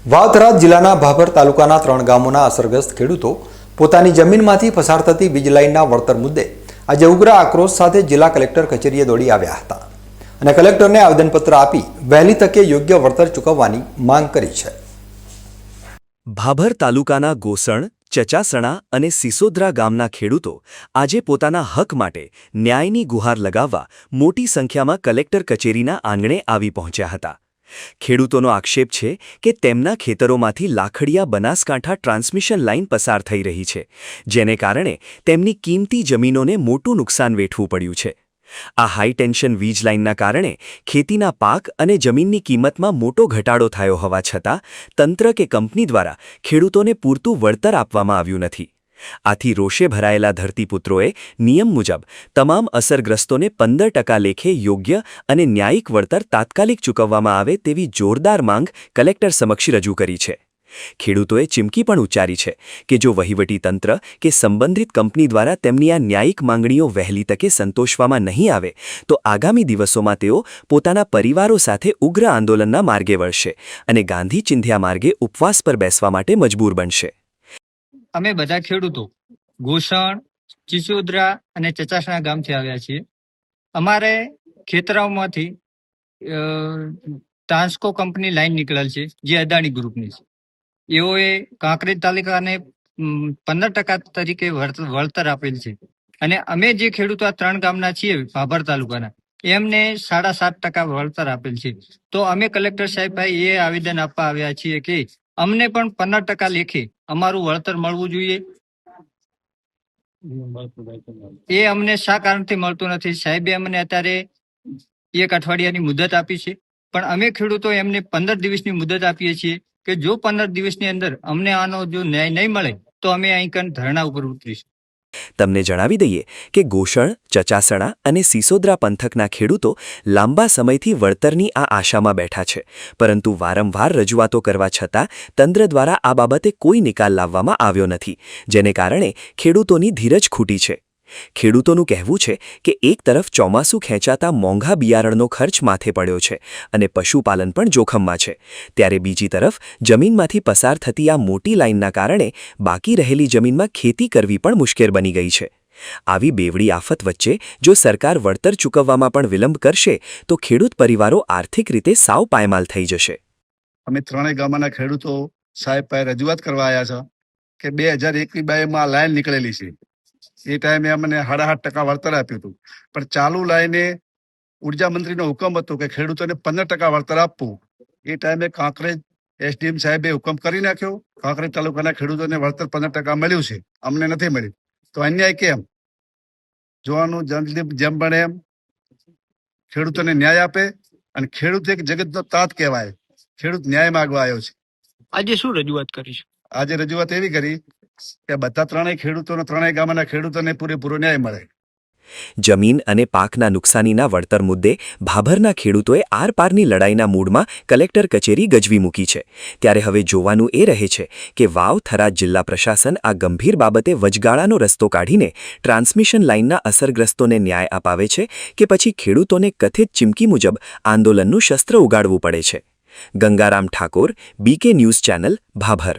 વાવથરા જિલ્લાના ભાભર તાલુકાના 3 ગામોના અસરગ્રસ્ત ખેડૂતો પોતાની જમીનમાંથી પસાર થતી વીજ લાઇનના વળતર મુદ્દે આજે ઉગ્ર આક્રોશ સાથે જિલ્લા કલેક્ટર કચેરીએ દોડી આવ્યા હતા અને કલેક્ટરને આવેદનપત્ર આપી વહેલી તકે યોગ્ય વળતર ચૂકવવાની માંગ કરી છે। ભાભર તાલુકાના ગોસણ, ચચાસણા અને સિસોદરા ગામના ખેડૂતો આજે પોતાના હક માટે ન્યાયની ગુહાર લગાવવા મોટી સંખ્યામાં કલેક્ટર કચેરીના આંગણે આવી પહોંચ્યા હતા। ખેડૂતોનો આક્ષેપ છે કે તેમના ખેતરોમાંથી લાખડિયા બનાસકાંઠા ટ્રાન્સમિશન લાઇન પસાર થઈ રહી છે, જેને કારણે તેમની કિંમતી જમીનોને મોટું નુકસાન વેઠવું પડ્યું છે। આ હાઈ ટેન્શન વીજ લાઇનના કારણે ખેતીના પાક અને જમીનની કિંમતમાં મોટો ઘટાડો થયો હોવા છતાં તંત્ર કે કંપની દ્વારા ખેડૂતોને પૂરતું વળતર આપવામાં આવ્યું નથી। આથી રોષે ભરાયેલા ધરતીપુત્રોએ નિયમ મુજબ તમામ અસરગ્રસ્તોને 15% લેખે યોગ્ય અને ન્યાયિક વળતર તાત્કાલિક ચૂકવવામાં આવે તેવી જોરદાર માંગ કલેક્ટર સમક્ષ રજૂ કરી છે। ખેડૂતોએ ચીમકી પણ ઉચ્ચારી છે કે જો વહીવટી તંત્ર કે સંબંધિત કંપની દ્વારા તેમની આ ન્યાયિક માંગણીઓ વહેલી તકે સંતોષવામાં નહીં આવે તો આગામી દિવસોમાં તેઓ પોતાના પરિવારો સાથે ઉગ્ર આંદોલનના માર્ગે વળશે અને ગાંધી ચિંધ્યા માર્ગે ઉપવાસ પર બેસવા માટે મજબૂર બનશે। અમે બધા ખેડૂતો ગોસણ, ચિસોદરા અને ચચાસણા ગામથી આવ્યા છીએ। અમારે ખેતરાઓમાંથી ટ્રાન્સકો કંપની લાઈન નીકળેલ છે, જે અદાણી ગ્રુપની છે। એઓએ કાંકરેજ તાલુકાને 15% તરીકે વળતર આપેલ છે અને અમે જે ખેડૂતો આ 3 ગામના છીએ ભાભર તાલુકાના, એમને 7.5% વળતર આપેલ છે। તો અમે કલેક્ટર સાહેબ ભાઈ એ આવેદન આપવા આવ્યા છીએ કે અમને પણ 15% લેખે અમારું વળતર મળવું જોઈએ। એ અમને શા કારણથી મળતું નથી? સાહેબે અમને અત્યારે 1 અઠવાડિયાની મુદત આપી છે, પણ અમે ખેડૂતો એમને 15 દિવસની મુદત આપીએ છીએ કે જો 15 દિવસની અંદર અમને આનો જો ન્યાય નહીં મળે તો અમે અહીં ધરણા ઉપર ઉતરીશું। તમને જણાવી દઈએ કે ગોસણ, ચચાસણા અને સિસોદરા પંથકના ખેડૂતો લાંબા સમયથી વળતરની આ આશામાં બેઠા છે, પરંતુ વારંવાર રજૂઆતો કરવા છતાં તંત્ર દ્વારા આ બાબતે કોઈ નિકાલ લાવવામાં આવ્યો નથી, જેને કારણે ખેડૂતોની ધીરજ ખૂટી છે। ખેડૂતોનું કહેવું છે કે એક તરફ ચોમાસું ખેંચાતા મોંઘા બિયારણનો ખર્ચ માથે પડ્યો છે અને પશુપાલન પણ જોખમમાં છે, ત્યારે બીજી તરફ જમીનમાંથી પસાર થતી આ મોટી લાઇનના કારણે બાકી રહેલી જમીનમાં ખેતી કરવી પણ મુશ્કેલ બની ગઈ છે। આવી બેવડી આફત વચ્ચે જો સરકાર વળતર ચૂકવવામાં પણ વિલંબ કરશે તો ખેડૂત પરિવારો આર્થિક રીતે સાવ પાયમાલ થઈ જશે। અમે 3 ગામના ખેડૂતો સાહેબ પાસે રજૂઆત કરવા આવ્યા છે કે 2021-22માં લાઈન નીકળેલી છે। એ ટાઈમે અમને 8.5% વળતર આપ્યું હતું, પણ ચાલુ લાઈને ઉર્જા મંત્રીનો હુકમ હતો કે ખેડૂતોને 15% વળતર આપવું। એ ટાઈમે કાંકરેજ એસડીએમ સાહેબે હુકમ કરી નાખ્યો। કાંકરેજ તાલુકાના ખેડૂતોને વળતર 15% મળ્યું છે, અમને નથી મળ્યું। તો અન્યાય કેમ? જોવાનું જેમ બને એમ ખેડૂતોને ન્યાય આપે, અને ખેડૂત એક જગતનો તાત કહેવાય। ખેડૂત ન્યાય માંગવા આવ્યો છે। આજે શું રજૂઆત કરીશું? આજે રજૂઆત એવી કરી કે બધા 3 ખેડૂતોને 3 ગામના ખેડૂતોને પૂરેપૂરો ન્યાય મળે। જમીન અને પાકના નુકસાનીના વળતર મુદ્દે ભાભરના ખેડૂતોએ આરપારની લડાઈના મૂડમાં કલેક્ટર કચેરી ગજવી મૂકી છે, ત્યારે હવે જોવાનું એ રહે છે કે વાવ-થરા જિલ્લા પ્રશાસન આ ગંભીર બાબતે વચગાળાનો રસ્તો કાઢીને ટ્રાન્સમિશન લાઇનના અસરગ્રસ્તોને ન્યાય અપાવે છે કે પછી ખેડૂતોને કથિત ચીમકી મુજબ આંદોલનનું શસ્ત્ર ઉગાડવું પડે છે। Gangaram Thakor, BK news channel, Bhabhar.